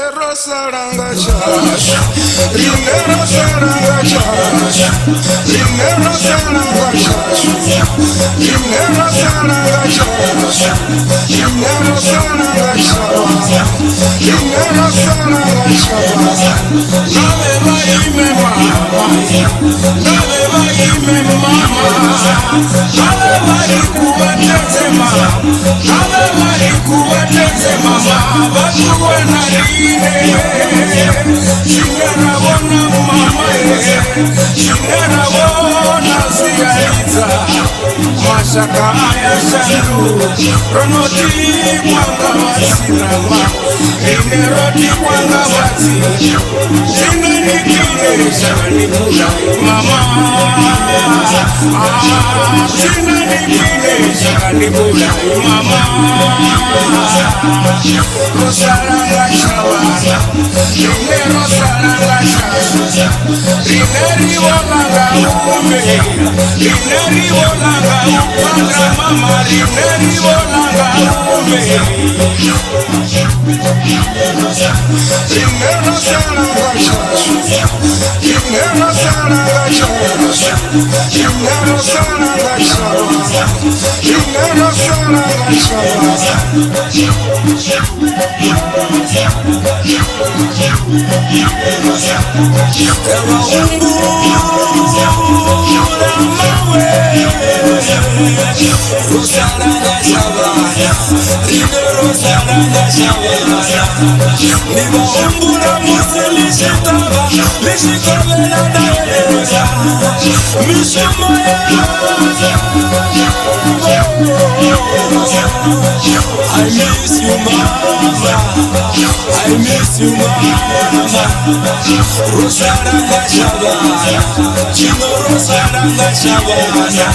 Rosaranga Chash, Rine Rosaranga Chash, Rine Rosaranga Chash, Rine Rosaranga Chash, Rine Rosaranga Chash, Rine Rosaranga Chash. Nave vai me mama, nave vai me mama, nave vai kuwateze mama, nave vai kuwateze mama, batuwe na rine, shingana wana mama shingana wana ziyaiza, mashaka aya shandu, ronoti mwanga wasinama, ineroti mwanga wati, nikine shani mulai mama, nikine shani mulai mama. Rosaranga Chawana, Rine Rosaranga Chawana, Rine Rivolanga Ume, Rine Rivolanga Upanga mama, Rine Rivolanga Ume. Rine Rosaranga Chawana, Rine Rosaranga Chawana, Rine Rosaranga Chawana, Rine Rosaranga Chawana. Rosaranga Chawana, Rine Rosaranga Chawana, Niba umbura museli shitaba, lishikovela na eleza, mishumaya. I miss you mama, I miss you mama. Rosaranga Chawana, Chino Rosaranga Chawana,